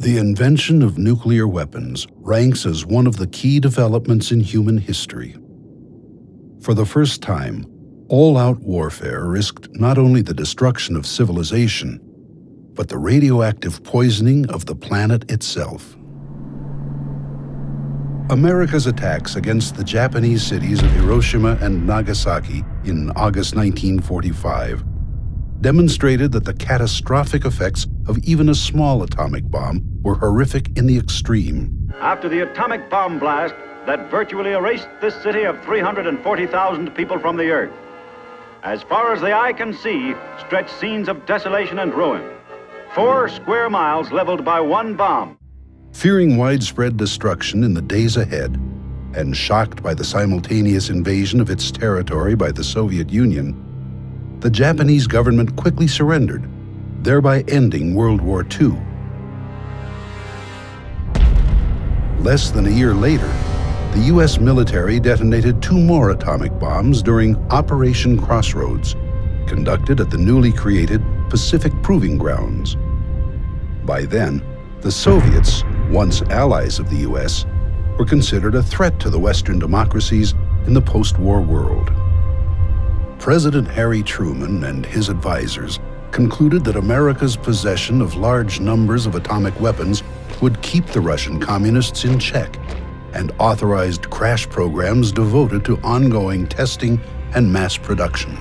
The invention of nuclear weapons ranks as one of the key developments in human history. For the first time, all-out warfare risked not only the destruction of civilization, but the radioactive poisoning of the planet itself. America's attacks against the Japanese cities of Hiroshima and Nagasaki in August 1945 demonstrated that the catastrophic effects of even a small atomic bomb were horrific in the extreme. After the atomic bomb blast that virtually erased this city of 340,000 people from the earth, as far as the eye can see stretch scenes of desolation and ruin. 4 square miles leveled by one bomb. Fearing widespread destruction in the days ahead, and shocked by the simultaneous invasion of its territory by the Soviet Union, the Japanese government quickly surrendered, thereby ending World War II. Less than a year later, the U.S. military detonated 2 more atomic bombs during Operation Crossroads, conducted at the newly created Pacific Proving Grounds. By then, the Soviets, once allies of the U.S., were considered a threat to the Western democracies in the post-war world. President Harry Truman and his advisors concluded that America's possession of large numbers of atomic weapons would keep the Russian communists in check, and authorized crash programs devoted to ongoing testing and mass production.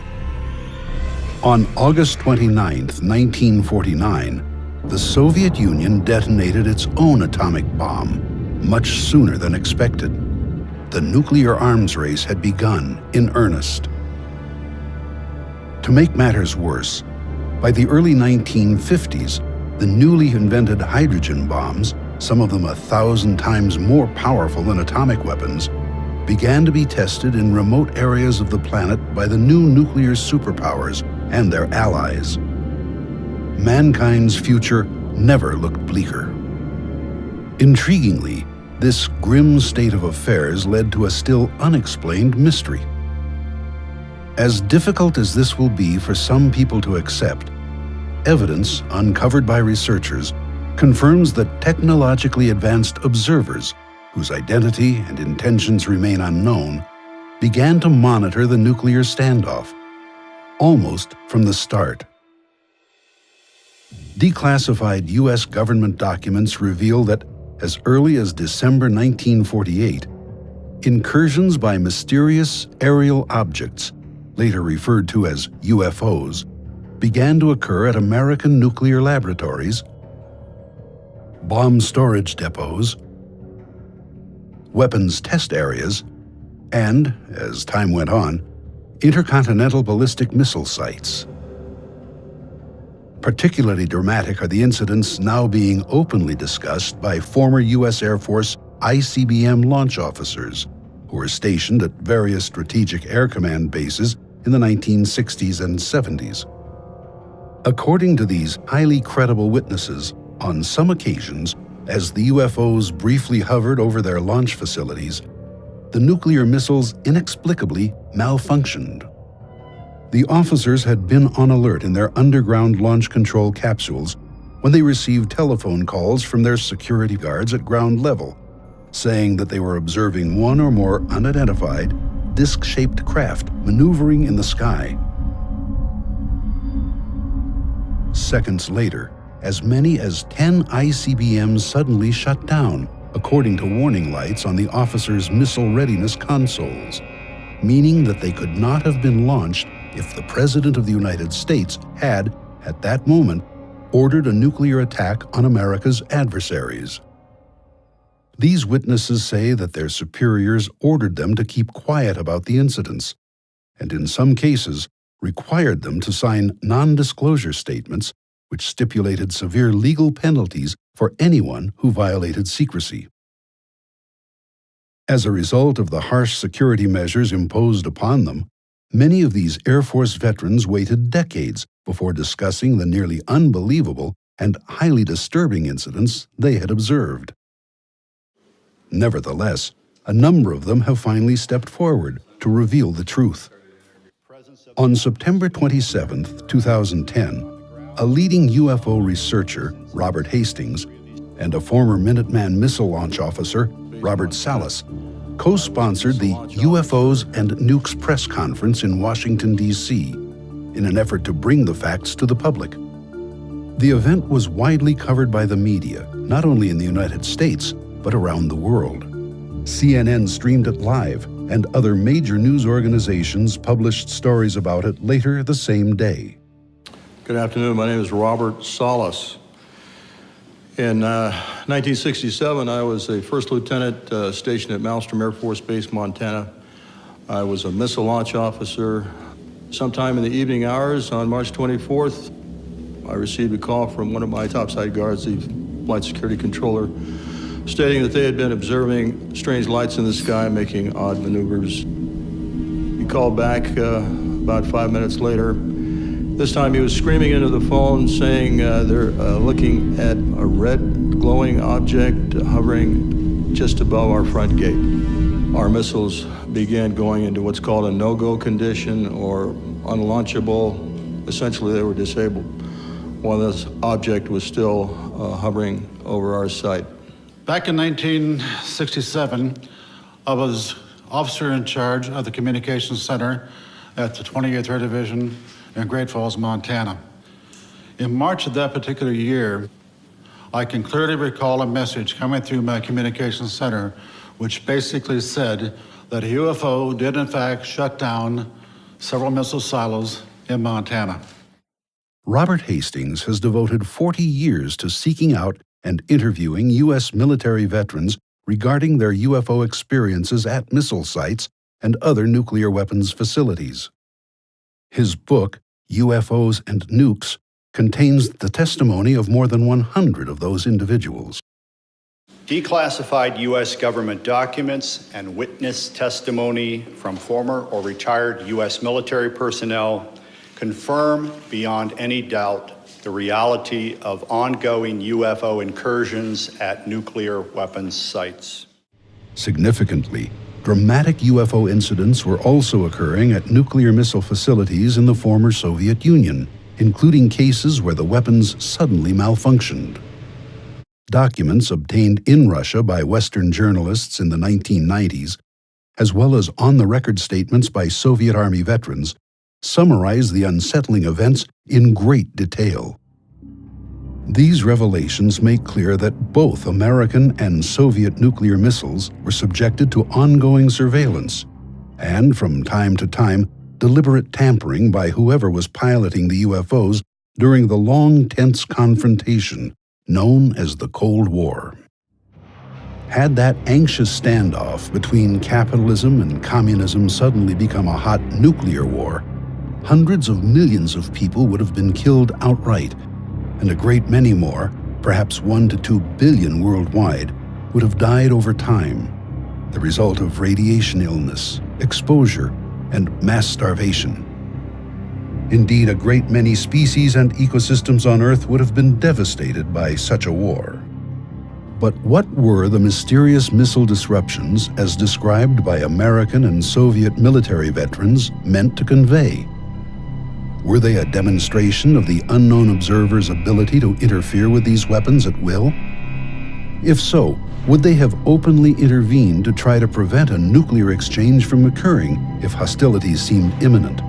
On August 29, 1949, the Soviet Union detonated its own atomic bomb, much sooner than expected. The nuclear arms race had begun in earnest. To make matters worse, by the early 1950s, the newly invented hydrogen bombs, some of them 1,000 times more powerful than atomic weapons, began to be tested in remote areas of the planet by the new nuclear superpowers and their allies. Mankind's future never looked bleaker. Intriguingly, this grim state of affairs led to a still unexplained mystery. As difficult as this will be for some people to accept, evidence uncovered by researchers confirms that technologically advanced observers, whose identity and intentions remain unknown, began to monitor the nuclear standoff, almost from the start. Declassified U.S. government documents reveal that, as early as December 1948, incursions by mysterious aerial objects, later referred to as UFOs, began to occur at American nuclear laboratories, bomb storage depots, weapons test areas, and, as time went on, intercontinental ballistic missile sites. Particularly dramatic are the incidents now being openly discussed by former U.S. Air Force ICBM launch officers who were stationed at various Strategic Air Command bases in the 1960s and 70s. According to these highly credible witnesses, on some occasions, as the UFOs briefly hovered over their launch facilities, the nuclear missiles inexplicably malfunctioned. The officers had been on alert in their underground launch control capsules when they received telephone calls from their security guards at ground level, saying that they were observing one or more unidentified, disc-shaped craft maneuvering in the sky. Seconds later, as many as 10 ICBMs suddenly shut down, according to warning lights on the officers' missile readiness consoles, meaning that they could not have been launched if the President of the United States had, at that moment, ordered a nuclear attack on America's adversaries. These witnesses say that their superiors ordered them to keep quiet about the incidents, and in some cases required them to sign non-disclosure statements which stipulated severe legal penalties for anyone who violated secrecy. As a result of the harsh security measures imposed upon them, many of these Air Force veterans waited decades before discussing the nearly unbelievable and highly disturbing incidents they had observed. Nevertheless, a number of them have finally stepped forward to reveal the truth. On September 27, 2010, a leading UFO researcher, Robert Hastings, and a former Minuteman missile launch officer, Robert Salas, co-sponsored the UFOs and Nukes press conference in Washington, D.C., in an effort to bring the facts to the public. The event was widely covered by the media, not only in the United States, but around the world. CNN streamed it live, and other major news organizations published stories about it later the same day. Good afternoon. My name is Robert Salas. In 1967, I was a first lieutenant stationed at Malmstrom Air Force Base, Montana. I was a missile launch officer. Sometime in the evening hours on March 24th, I received a call from one of my topside guards, the flight security controller, stating that they had been observing strange lights in the sky making odd maneuvers. He called back about 5 minutes later. This time he was screaming into the phone saying they're looking at a red glowing object hovering just above our front gate. Our missiles began going into what's called a no-go condition or unlaunchable. Essentially, they were disabled while this object was still hovering over our site. Back in 1967, I was officer in charge of the Communications Center at the 28th Air Division in Great Falls, Montana. In March of that particular year, I can clearly recall a message coming through my Communications Center which basically said that a UFO did in fact shut down several missile silos in Montana. Robert Hastings has devoted 40 years to seeking out and interviewing U.S. military veterans regarding their UFO experiences at missile sites and other nuclear weapons facilities. His book, UFOs and Nukes, contains the testimony of more than 100 of those individuals. Declassified U.S. government documents and witness testimony from former or retired U.S. military personnel confirm beyond any doubt the reality of ongoing UFO incursions at nuclear weapons sites. Significantly, dramatic UFO incidents were also occurring at nuclear missile facilities in the former Soviet Union, including cases where the weapons suddenly malfunctioned. Documents obtained in Russia by Western journalists in the 1990s, as well as on-the-record statements by Soviet Army veterans, summarize the unsettling events in great detail. These revelations make clear that both American and Soviet nuclear missiles were subjected to ongoing surveillance and, from time to time, deliberate tampering by whoever was piloting the UFOs during the long, tense confrontation known as the Cold War. Had that anxious standoff between capitalism and communism suddenly become a hot nuclear war, hundreds of millions of people would have been killed outright, and a great many more, perhaps 1 to 2 billion worldwide, would have died over time, the result of radiation illness, exposure, and mass starvation. Indeed, a great many species and ecosystems on Earth would have been devastated by such a war. But what were the mysterious missile disruptions, as described by American and Soviet military veterans, meant to convey? Were they a demonstration of the unknown observer's ability to interfere with these weapons at will? If so, would they have openly intervened to try to prevent a nuclear exchange from occurring if hostilities seemed imminent?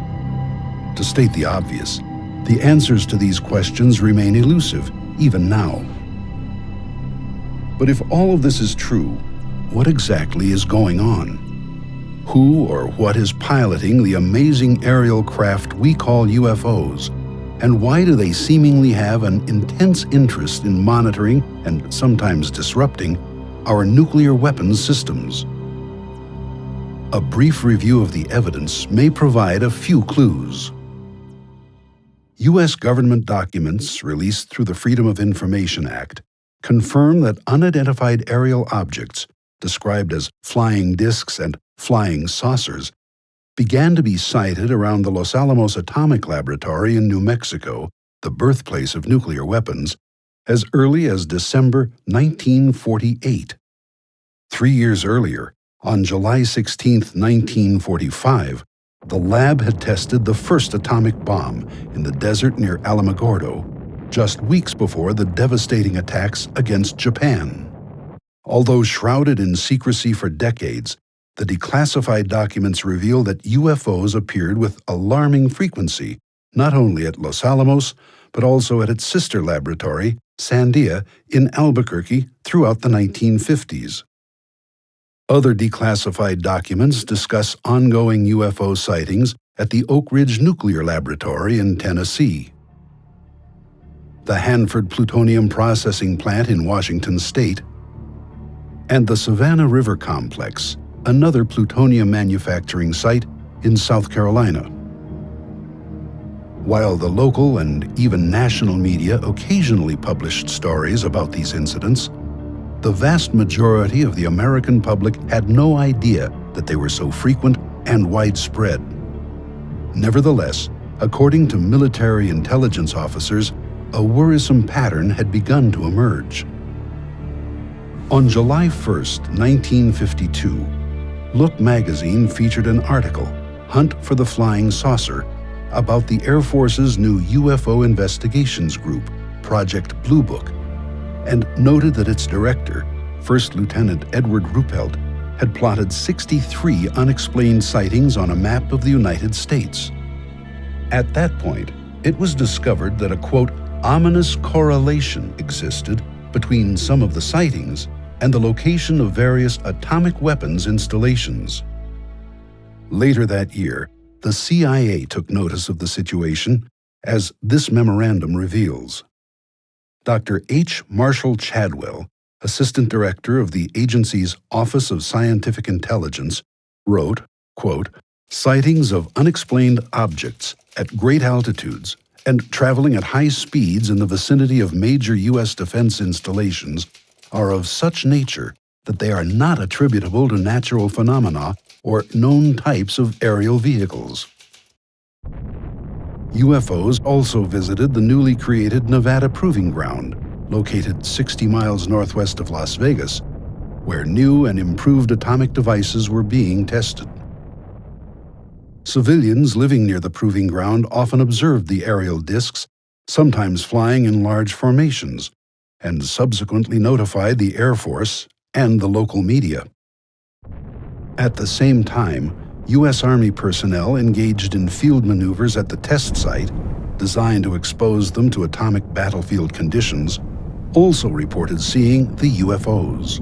To state the obvious, the answers to these questions remain elusive, even now. But if all of this is true, what exactly is going on? Who or what is piloting the amazing aerial craft we call UFOs? And why do they seemingly have an intense interest in monitoring and sometimes disrupting our nuclear weapons systems? A brief review of the evidence may provide a few clues. U.S. government documents released through the Freedom of Information Act confirm that unidentified aerial objects, described as flying discs and flying saucers, began to be sighted around the Los Alamos Atomic Laboratory in New Mexico, the birthplace of nuclear weapons, as early as December 1948. 3 years earlier, on July 16, 1945, the lab had tested the first atomic bomb in the desert near Alamogordo, just weeks before the devastating attacks against Japan. Although shrouded in secrecy for decades, the declassified documents reveal that UFOs appeared with alarming frequency, not only at Los Alamos, but also at its sister laboratory, Sandia, in Albuquerque throughout the 1950s. Other declassified documents discuss ongoing UFO sightings at the Oak Ridge Nuclear Laboratory in Tennessee, the Hanford Plutonium Processing Plant in Washington State, and the Savannah River Complex, another plutonium manufacturing site in South Carolina. While the local and even national media occasionally published stories about these incidents, the vast majority of the American public had no idea that they were so frequent and widespread. Nevertheless, according to military intelligence officers, a worrisome pattern had begun to emerge. On July 1st, 1952, Look magazine featured an article, Hunt for the Flying Saucer, about the Air Force's new UFO investigations group, Project Blue Book, and noted that its director, First Lieutenant Edward Ruppelt, had plotted 63 unexplained sightings on a map of the United States. At that point, it was discovered that a, quote, ominous correlation existed between some of the sightings and the location of various atomic weapons installations. Later that year, the CIA took notice of the situation, as this memorandum reveals. Dr. H. Marshall Chadwell, Assistant Director of the agency's Office of Scientific Intelligence, wrote, quote, sightings of unexplained objects at great altitudes and traveling at high speeds in the vicinity of major U.S. defense installations are of such nature that they are not attributable to natural phenomena or known types of aerial vehicles. UFOs also visited the newly created Nevada Proving Ground, located 60 miles northwest of Las Vegas, where new and improved atomic devices were being tested. Civilians living near the proving ground often observed the aerial discs, sometimes flying in large formations, and subsequently notified the Air Force and the local media. At the same time, U.S. Army personnel engaged in field maneuvers at the test site, designed to expose them to atomic battlefield conditions, also reported seeing the UFOs.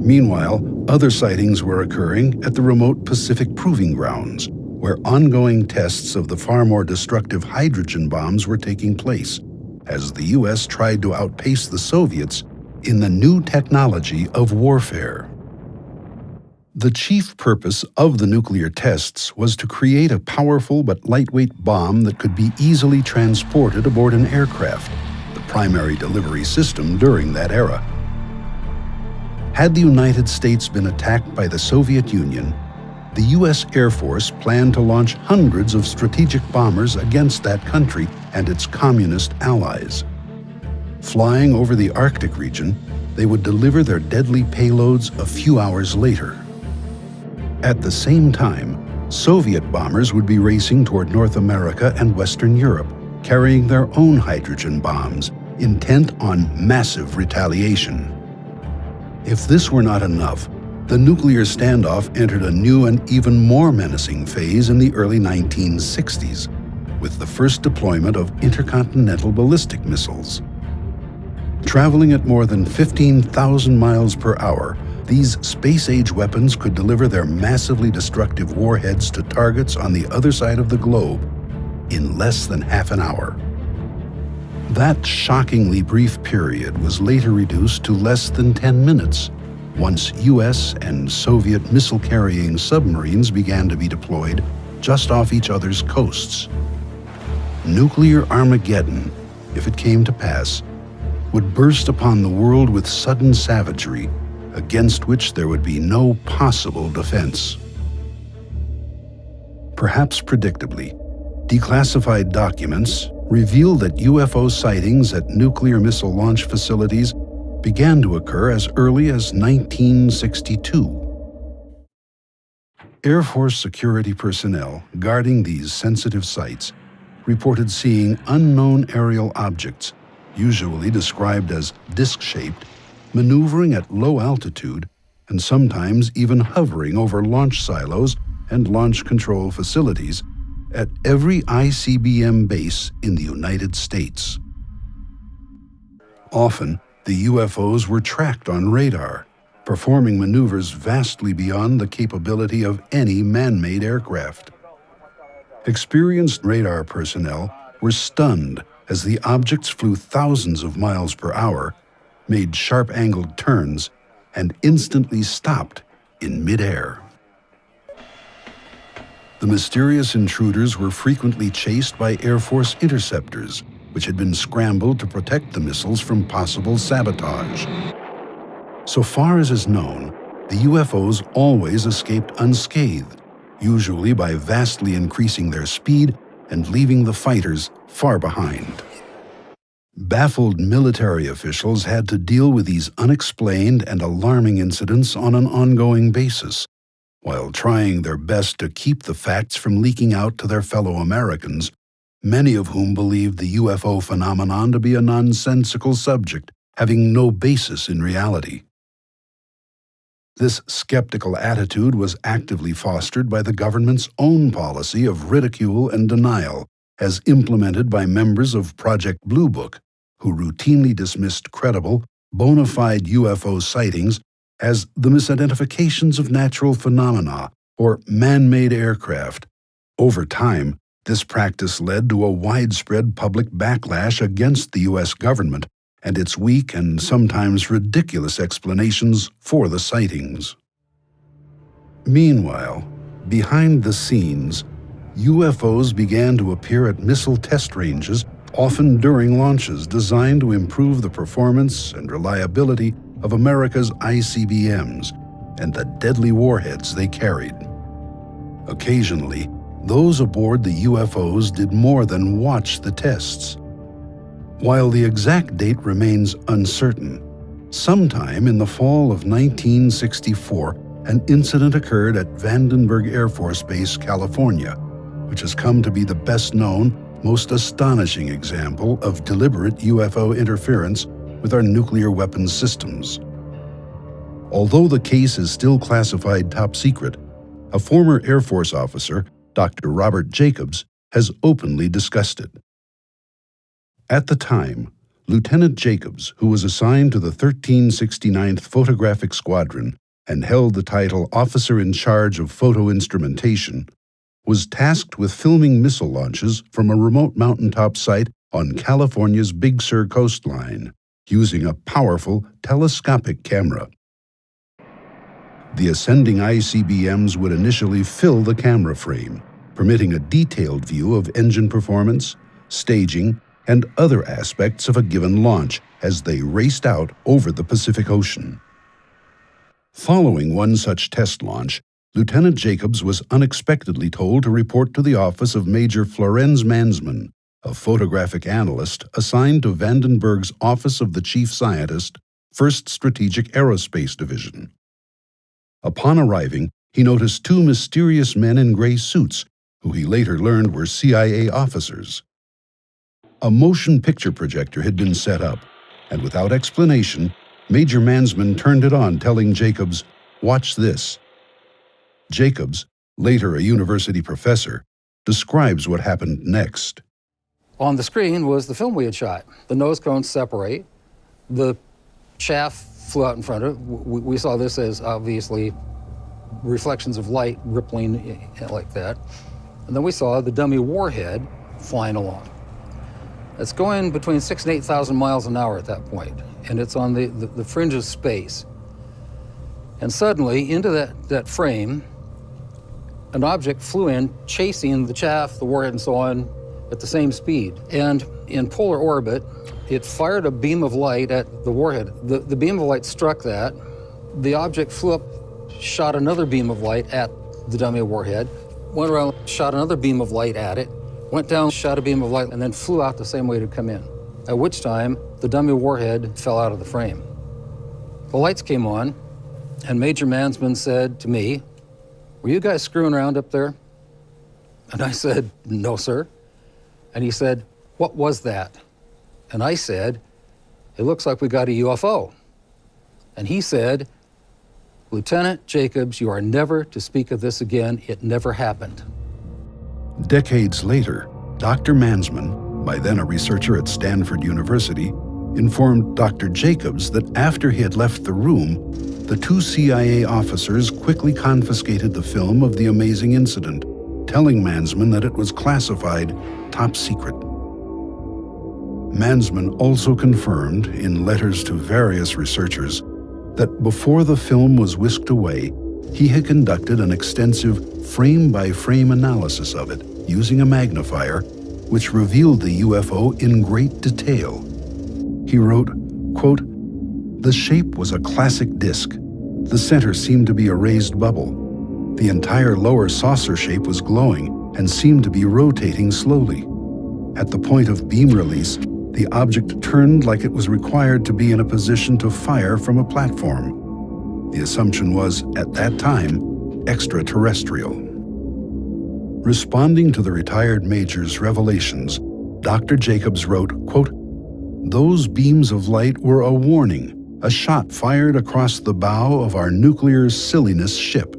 Meanwhile, other sightings were occurring at the remote Pacific Proving Grounds, where ongoing tests of the far more destructive hydrogen bombs were taking place, as the U.S. tried to outpace the Soviets in the new technology of warfare. The chief purpose of the nuclear tests was to create a powerful but lightweight bomb that could be easily transported aboard an aircraft, the primary delivery system during that era. Had the United States been attacked by the Soviet Union, the U.S. Air Force planned to launch hundreds of strategic bombers against that country and its communist allies. Flying over the Arctic region, they would deliver their deadly payloads a few hours later. At the same time, Soviet bombers would be racing toward North America and Western Europe, carrying their own hydrogen bombs, intent on massive retaliation. If this were not enough, the nuclear standoff entered a new and even more menacing phase in the early 1960s, with the first deployment of intercontinental ballistic missiles. Traveling at more than 15,000 miles per hour, these space-age weapons could deliver their massively destructive warheads to targets on the other side of the globe in less than half an hour. That shockingly brief period was later reduced to less than 10 minutes, once U.S. and Soviet missile-carrying submarines began to be deployed just off each other's coasts. Nuclear Armageddon, if it came to pass, would burst upon the world with sudden savagery, against which there would be no possible defense. Perhaps predictably, declassified documents reveal that UFO sightings at nuclear missile launch facilities began to occur as early as 1962. Air Force security personnel guarding these sensitive sites reported seeing unknown aerial objects, usually described as disc-shaped, maneuvering at low altitude and sometimes even hovering over launch silos and launch control facilities at every ICBM base in the United States. Often, the UFOs were tracked on radar, performing maneuvers vastly beyond the capability of any man-made aircraft. Experienced radar personnel were stunned as the objects flew thousands of miles per hour, made sharp-angled turns, and instantly stopped in midair. The mysterious intruders were frequently chased by Air Force interceptors, which had been scrambled to protect the missiles from possible sabotage. So far as is known, the UFOs always escaped unscathed, usually by vastly increasing their speed and leaving the fighters far behind. Baffled military officials had to deal with these unexplained and alarming incidents on an ongoing basis, while trying their best to keep the facts from leaking out to their fellow Americans, many of whom believed the UFO phenomenon to be a nonsensical subject, having no basis in reality. This skeptical attitude was actively fostered by the government's own policy of ridicule and denial, as implemented by members of Project Blue Book, who routinely dismissed credible, bona fide UFO sightings as the misidentifications of natural phenomena or man-made aircraft. Over time, this practice led to a widespread public backlash against the U.S. government and its weak and sometimes ridiculous explanations for the sightings. Meanwhile, behind the scenes, UFOs began to appear at missile test ranges, often during launches designed to improve the performance and reliability of America's ICBMs and the deadly warheads they carried. Occasionally, those aboard the UFOs did more than watch the tests. While the exact date remains uncertain, sometime in the fall of 1964, an incident occurred at Vandenberg Air Force Base, California, which has come to be the best-known, most astonishing example of deliberate UFO interference with our nuclear weapons systems. Although the case is still classified top secret, a former Air Force officer, Dr. Robert Jacobs, has openly discussed it. At the time, Lieutenant Jacobs, who was assigned to the 1369th Photographic Squadron and held the title Officer in Charge of Photo Instrumentation, was tasked with filming missile launches from a remote mountaintop site on California's Big Sur coastline, using a powerful telescopic camera. The ascending ICBMs would initially fill the camera frame, permitting a detailed view of engine performance, staging, and other aspects of a given launch as they raced out over the Pacific Ocean. Following one such test launch, Lieutenant Jacobs was unexpectedly told to report to the office of Major Florenz Mansman, a photographic analyst assigned to Vandenberg's Office of the Chief Scientist, 1st Strategic Aerospace Division. Upon arriving, he noticed two mysterious men in gray suits, who he later learned were CIA officers. A motion picture projector had been set up, and without explanation, Major Mansman turned it on, telling Jacobs, "Watch this." Jacobs, later a university professor, describes what happened next. On the screen was the film we had shot. The nose cones separate. The chaff flew out in front of it. We saw this as obviously reflections of light rippling like that. And then we saw the dummy warhead flying along. It's going between 6,000 and 8,000 miles an hour at that point, and it's on the fringe of space. And suddenly, into that frame, an object flew in, chasing the chaff, the warhead, and so on, at the same speed. And in polar orbit, it fired a beam of light at the warhead. The beam of light struck that. The object flew up, shot another beam of light at the dummy warhead, went around, shot another beam of light at it, went down, shot a beam of light, and then flew out the same way it had come in, at which time the dummy warhead fell out of the frame. The lights came on, and Major Mansman said to me, "Were you guys screwing around up there?" And I said, "No, sir." And he said, "What was that?" And I said, "It looks like we got a UFO." And he said, "Lieutenant Jacobs, you are never to speak of this again. It never happened." Decades later, Dr. Mansman, by then a researcher at Stanford University, informed Dr. Jacobs that after he had left the room, the two CIA officers quickly confiscated the film of the amazing incident, telling Mansman that it was classified top secret. Mansman also confirmed, in letters to various researchers, that before the film was whisked away, he had conducted an extensive frame-by-frame analysis of it using a magnifier, which revealed the UFO in great detail. He wrote, quote, "The shape was a classic disc. The center seemed to be a raised bubble. The entire lower saucer shape was glowing and seemed to be rotating slowly. At the point of beam release, the object turned like it was required to be in a position to fire from a platform. The assumption was, at that time, extraterrestrial." Responding to the retired major's revelations, Dr. Jacobs wrote, quote, "Those beams of light were a warning, a shot fired across the bow of our nuclear silliness ship."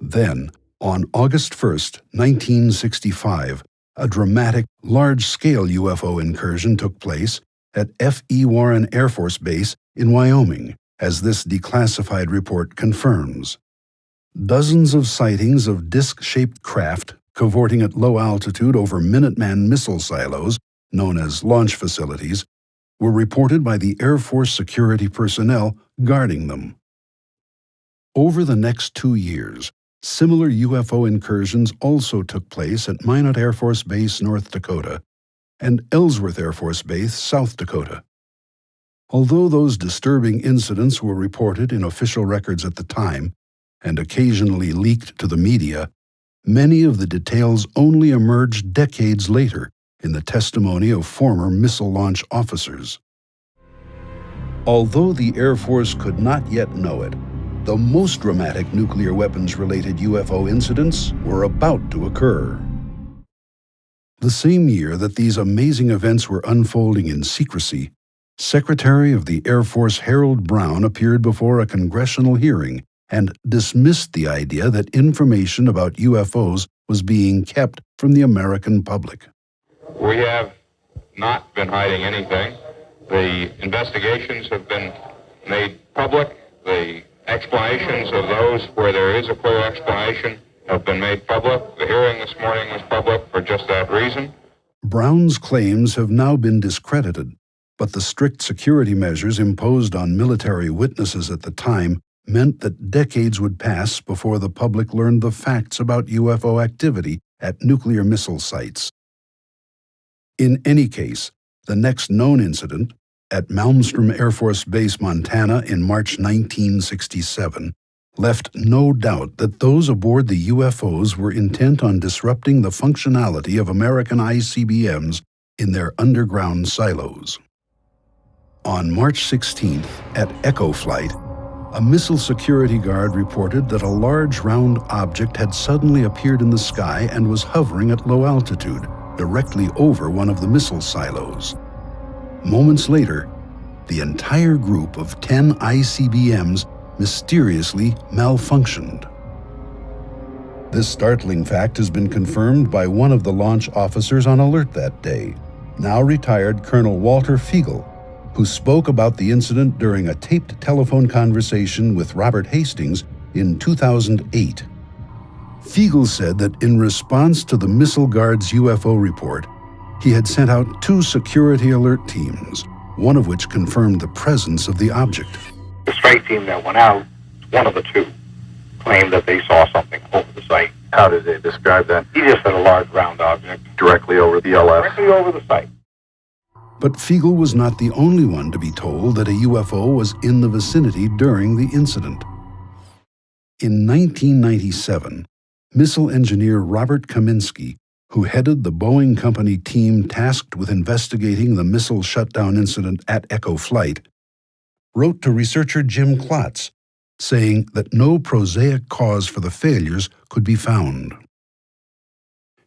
Then, on August 1st, 1965, a dramatic, large-scale UFO incursion took place at F.E. Warren Air Force Base in Wyoming, as this declassified report confirms. Dozens of sightings of disc-shaped craft cavorting at low altitude over Minuteman missile silos, known as launch facilities, were reported by the Air Force security personnel guarding them. Over the next 2 years, similar UFO incursions also took place at Minot Air Force Base, North Dakota, and Ellsworth Air Force Base, South Dakota. Although those disturbing incidents were reported in official records at the time, and occasionally leaked to the media, many of the details only emerged decades later in the testimony of former missile launch officers. Although the Air Force could not yet know it, the most dramatic nuclear weapons-related UFO incidents were about to occur. The same year that these amazing events were unfolding in secrecy, Secretary of the Air Force Harold Brown appeared before a congressional hearing and dismissed the idea that information about UFOs was being kept from the American public. We have not been hiding anything. The investigations have been made public. The explanations of those where there is a clear explanation have been made public. The hearing this morning was public for just that reason. Brown's claims have now been discredited, but the strict security measures imposed on military witnesses at the time meant that decades would pass before the public learned the facts about UFO activity at nuclear missile sites. In any case, the next known incident, at Malmstrom Air Force Base, Montana in March 1967, left no doubt that those aboard the UFOs were intent on disrupting the functionality of American ICBMs in their underground silos. On March 16th, at Echo Flight, a missile security guard reported that a large round object had suddenly appeared in the sky and was hovering at low altitude, directly over one of the missile silos. Moments later, the entire group of 10 ICBMs mysteriously malfunctioned. This startling fact has been confirmed by one of the launch officers on alert that day, now retired Colonel Walter Fiegel, who spoke about the incident during a taped telephone conversation with Robert Hastings in 2008. Fiegel said that in response to the missile guard's UFO report, he had sent out 2 security alert teams, one of which confirmed the presence of the object. The strike team that went out, one of the 2, claimed that they saw something over the site. How did they describe that? He just said a large round object. Directly over the LF? Directly over the site. But Fiegel was not the only one to be told that a UFO was in the vicinity during the incident. In 1997, missile engineer Robert Kaminsky, who headed the Boeing Company team tasked with investigating the missile shutdown incident at Echo Flight, wrote to researcher Jim Klotz, saying that no prosaic cause for the failures could be found.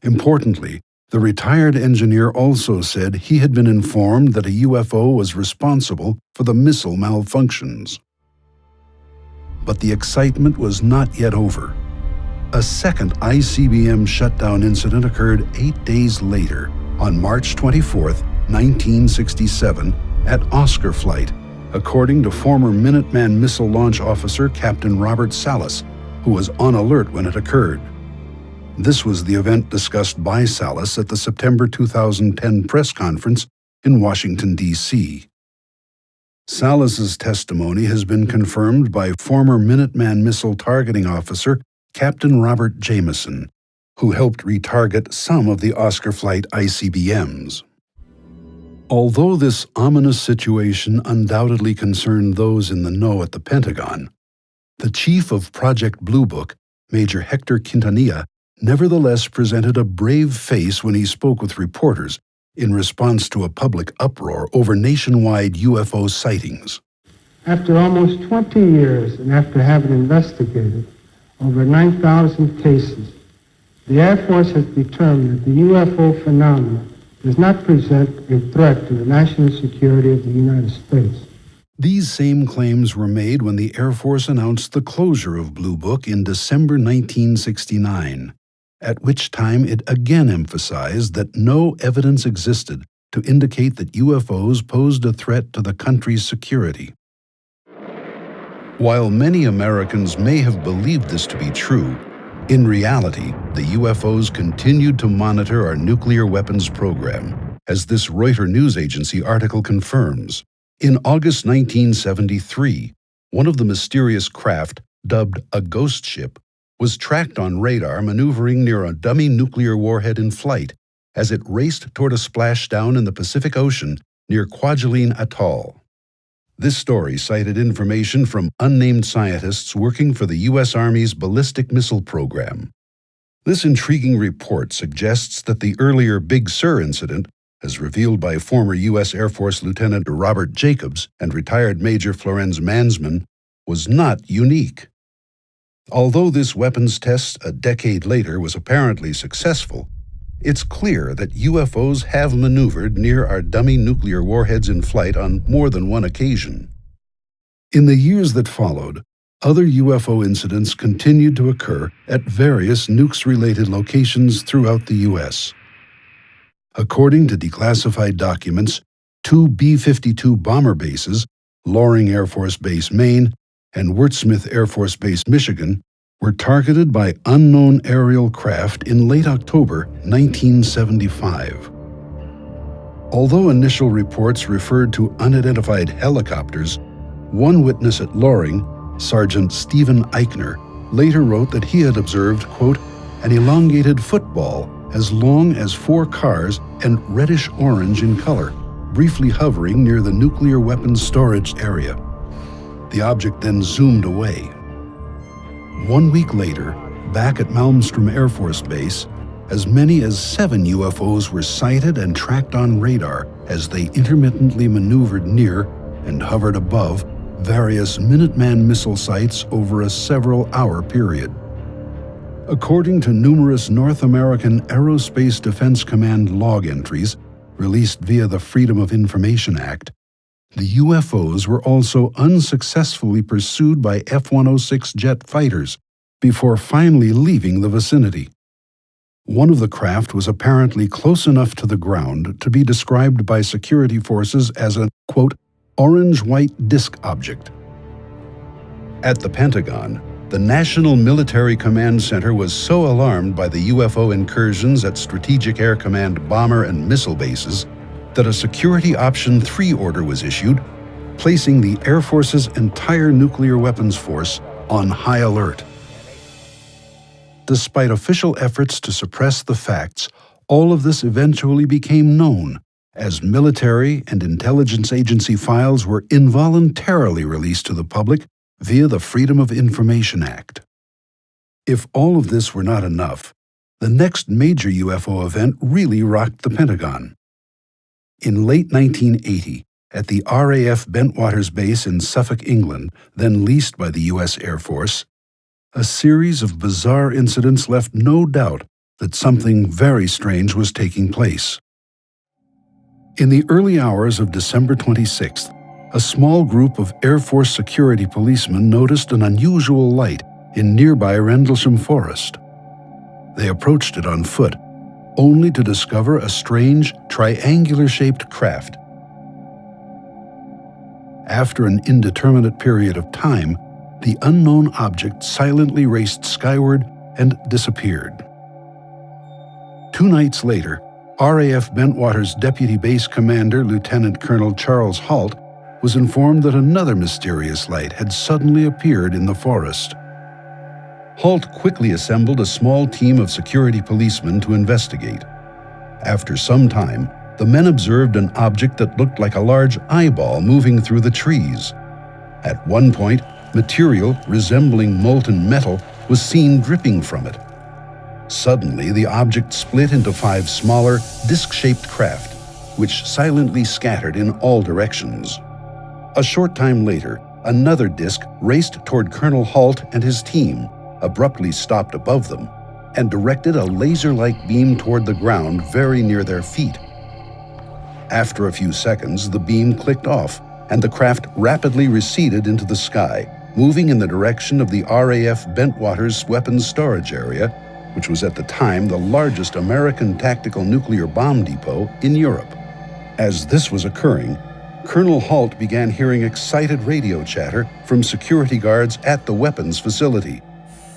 Importantly, The retired engineer also said he had been informed that a UFO was responsible for the missile malfunctions. But the excitement was not yet over. A second ICBM shutdown incident occurred 8 days later, on March 24, 1967, at Oscar Flight, according to former Minuteman missile launch officer Captain Robert Salas, who was on alert when it occurred. This was the event discussed by Salas at the September 2010 press conference in Washington, D.C. Salas's testimony has been confirmed by former Minuteman missile targeting officer Captain Robert Jameson, who helped retarget some of the Oscar Flight ICBMs. Although this ominous situation undoubtedly concerned those in the know at the Pentagon, the chief of Project Blue Book, Major Hector Quintanilla, nevertheless presented a brave face when he spoke with reporters in response to a public uproar over nationwide UFO sightings. After almost 20 years and after having investigated over 9,000 cases, the Air Force has determined that the UFO phenomenon does not present a threat to the national security of the United States. These same claims were made when the Air Force announced the closure of Blue Book in December 1969, at which time it again emphasized that no evidence existed to indicate that UFOs posed a threat to the country's security. While many Americans may have believed this to be true, in reality, the UFOs continued to monitor our nuclear weapons program, as this Reuters news agency article confirms. In August 1973, one of the mysterious craft, dubbed a ghost ship, was tracked on radar maneuvering near a dummy nuclear warhead in flight as it raced toward a splashdown in the Pacific Ocean near Kwajalein Atoll. This story cited information from unnamed scientists working for the U.S. Army's ballistic missile program. This intriguing report suggests that the earlier Big Sur incident, as revealed by former U.S. Air Force Lieutenant Robert Jacobs and retired Major Florenz Mansman, was not unique. Although this weapons test a decade later was apparently successful, it's clear that UFOs have maneuvered near our dummy nuclear warheads in flight on more than one occasion. In the years that followed, other UFO incidents continued to occur at various nukes-related locations throughout the U.S. According to declassified documents, 2 B-52 bomber bases, Loring Air Force Base, Maine, and Wurtsmith Air Force Base, Michigan, were targeted by unknown aerial craft in late October 1975. Although initial reports referred to unidentified helicopters, one witness at Loring, Sergeant Stephen Eichner, later wrote that he had observed, quote, an elongated football as long as 4 cars and reddish-orange in color, briefly hovering near the nuclear weapons storage area. The object then zoomed away. 1 week later, back at Malmstrom Air Force Base, as many as 7 UFOs were sighted and tracked on radar as they intermittently maneuvered near and hovered above various Minuteman missile sites over a several-hour period. According to numerous North American Aerospace Defense Command log entries released via the Freedom of Information Act, the UFOs were also unsuccessfully pursued by F-106 jet fighters before finally leaving the vicinity. One of the craft was apparently close enough to the ground to be described by security forces as a, quote, orange-white disk object. At the Pentagon, the National Military Command Center was so alarmed by the UFO incursions at Strategic Air Command bomber and missile bases that a Security Option 3 order was issued, placing the Air Force's entire nuclear weapons force on high alert. Despite official efforts to suppress the facts, all of this eventually became known as military and intelligence agency files were involuntarily released to the public via the Freedom of Information Act. If all of this were not enough, the next major UFO event really rocked the Pentagon. In late 1980, at the RAF Bentwaters Base in Suffolk, England, then leased by the U.S. Air Force, a series of bizarre incidents left no doubt that something very strange was taking place. In the early hours of December 26th, a small group of Air Force security policemen noticed an unusual light in nearby Rendlesham Forest. They approached it on foot, only to discover a strange, triangular-shaped craft. After an indeterminate period of time, the unknown object silently raced skyward and disappeared. 2 nights later, RAF Bentwater's Deputy Base Commander, Lieutenant Colonel Charles Halt, was informed that another mysterious light had suddenly appeared in the forest. Halt quickly assembled a small team of security policemen to investigate. After some time, the men observed an object that looked like a large eyeball moving through the trees. At one point, material resembling molten metal was seen dripping from it. Suddenly, the object split into 5 smaller, disc-shaped craft, which silently scattered in all directions. A short time later, another disc raced toward Colonel Halt and his team, abruptly stopped above them, and directed a laser-like beam toward the ground very near their feet. After a few seconds, the beam clicked off, and the craft rapidly receded into the sky, moving in the direction of the RAF Bentwater's weapons storage area, which was at the time the largest American tactical nuclear bomb depot in Europe. As this was occurring, Colonel Halt began hearing excited radio chatter from security guards at the weapons facility,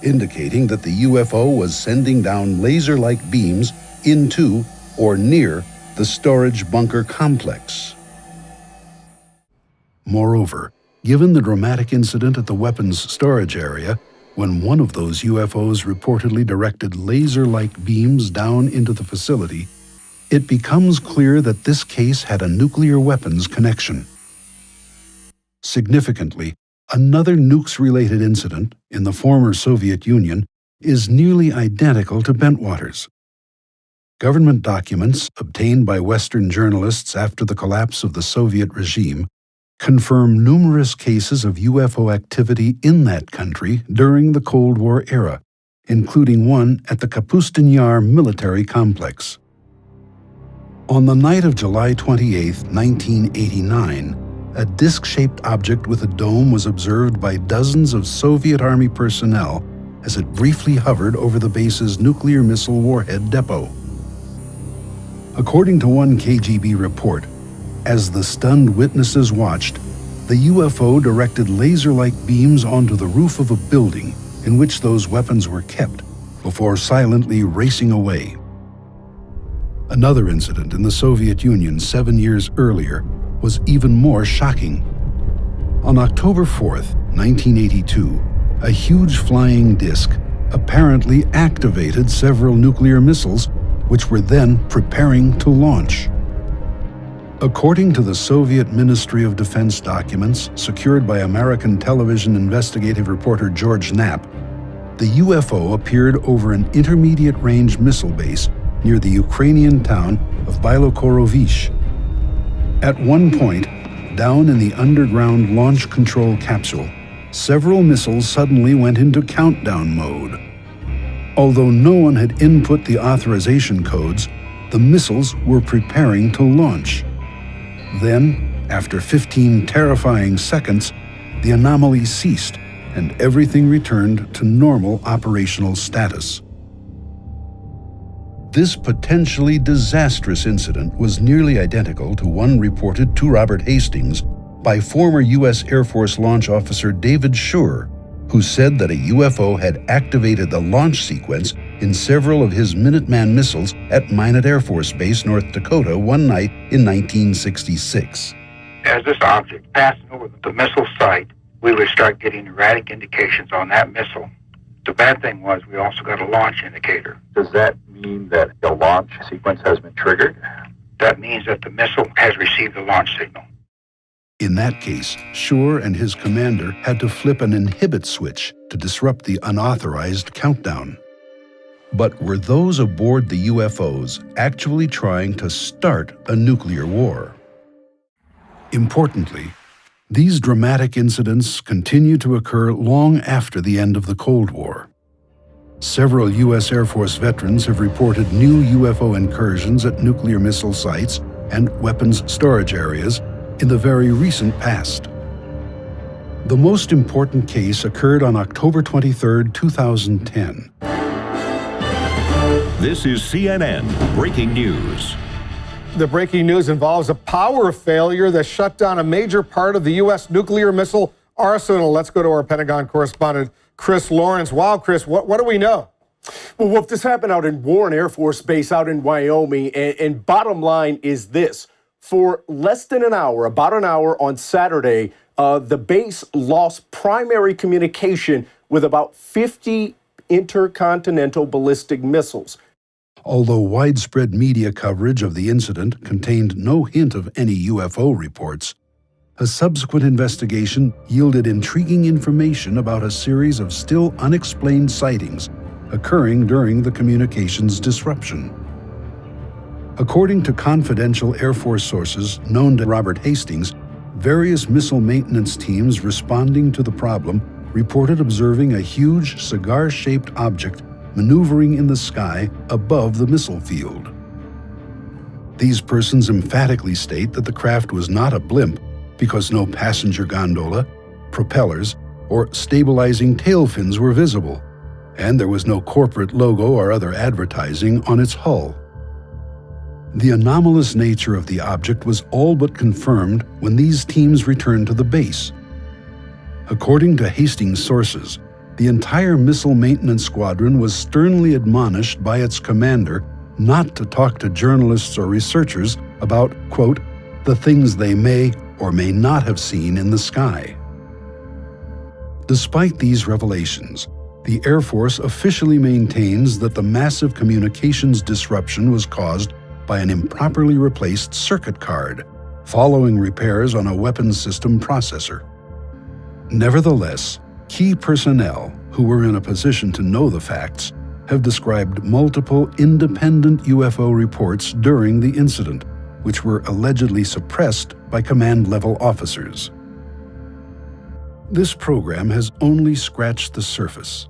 indicating that the UFO was sending down laser-like beams into or near the storage bunker complex. Moreover, given the dramatic incident at the weapons storage area, when one of those UFOs reportedly directed laser-like beams down into the facility, it becomes clear that this case had a nuclear weapons connection. Significantly, another nukes-related incident in the former Soviet Union is nearly identical to Bentwater's. Government documents obtained by Western journalists after the collapse of the Soviet regime confirm numerous cases of UFO activity in that country during the Cold War era, including one at the Kapustin Yar military complex. On the night of July 28, 1989, a disc-shaped object with a dome was observed by dozens of Soviet Army personnel as it briefly hovered over the base's nuclear missile warhead depot. According to one KGB report, as the stunned witnesses watched, the UFO directed laser-like beams onto the roof of a building in which those weapons were kept, before silently racing away. Another incident in the Soviet Union 7 years earlier was even more shocking. On October 4th, 1982, a huge flying disc apparently activated several nuclear missiles, which were then preparing to launch. According to the Soviet Ministry of Defense documents secured by American television investigative reporter George Knapp, the UFO appeared over an intermediate-range missile base near the Ukrainian town of Bielokorovish. At one point, down in the underground launch control capsule, several missiles suddenly went into countdown mode. Although no one had input the authorization codes, the missiles were preparing to launch. Then, after 15 terrifying seconds, the anomaly ceased and everything returned to normal operational status. This potentially disastrous incident was nearly identical to one reported to Robert Hastings by former U.S. Air Force launch officer David Schur, who said that a UFO had activated the launch sequence in several of his Minuteman missiles at Minot Air Force Base, North Dakota, one night in 1966. As this object passed over the missile site, we would start getting erratic indications on that missile. The bad thing was we also got a launch indicator. Does that mean that the launch sequence has been triggered? That means that the missile has received a launch signal. In that case, Schur and his commander had to flip an inhibit switch to disrupt the unauthorized countdown. But were those aboard the UFOs actually trying to start a nuclear war? Importantly, these dramatic incidents continue to occur long after the end of the Cold War. Several U.S. Air Force veterans have reported new UFO incursions at nuclear missile sites and weapons storage areas in the very recent past. The most important case occurred on October 23, 2010. This is CNN Breaking News. The breaking news involves a power failure that shut down a major part of the U.S. nuclear missile arsenal. Let's go to our Pentagon correspondent, Chris Lawrence. Wow, Chris, what do we know? Well, Wolf, this happened out in Warren Air Force Base out in Wyoming, and bottom line is this. For less than an hour, about an hour on Saturday, the base lost primary communication with about 50 intercontinental ballistic missiles. Although widespread media coverage of the incident contained no hint of any UFO reports, a subsequent investigation yielded intriguing information about a series of still unexplained sightings occurring during the communications disruption. According to confidential Air Force sources known to Robert Hastings, various missile maintenance teams responding to the problem reported observing a huge cigar-shaped object maneuvering in the sky above the missile field. These persons emphatically state that the craft was not a blimp because no passenger gondola, propellers, or stabilizing tail fins were visible, and there was no corporate logo or other advertising on its hull. The anomalous nature of the object was all but confirmed when these teams returned to the base. According to Hastings sources, the entire missile maintenance squadron was sternly admonished by its commander not to talk to journalists or researchers about, quote, the things they may or may not have seen in the sky. Despite these revelations, the Air Force officially maintains that the massive communications disruption was caused by an improperly replaced circuit card, following repairs on a weapons system processor. Nevertheless, key personnel who were in a position to know the facts have described multiple independent UFO reports during the incident, which were allegedly suppressed by command-level officers. This program has only scratched the surface.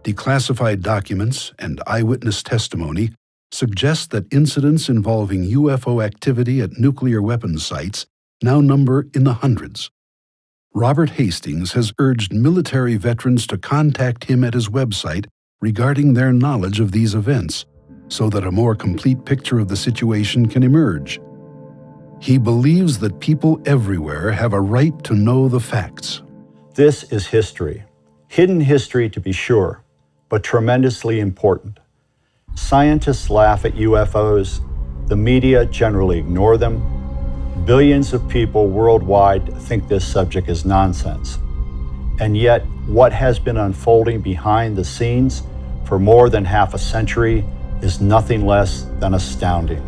Declassified documents and eyewitness testimony suggest that incidents involving UFO activity at nuclear weapons sites now number in the hundreds. Robert Hastings has urged military veterans to contact him at his website regarding their knowledge of these events, so that a more complete picture of the situation can emerge. He believes that people everywhere have a right to know the facts. This is history. Hidden history, to be sure, but tremendously important. Scientists laugh at UFOs. The media generally ignore them. Billions of people worldwide think this subject is nonsense. And yet, what has been unfolding behind the scenes for more than half a century is nothing less than astounding.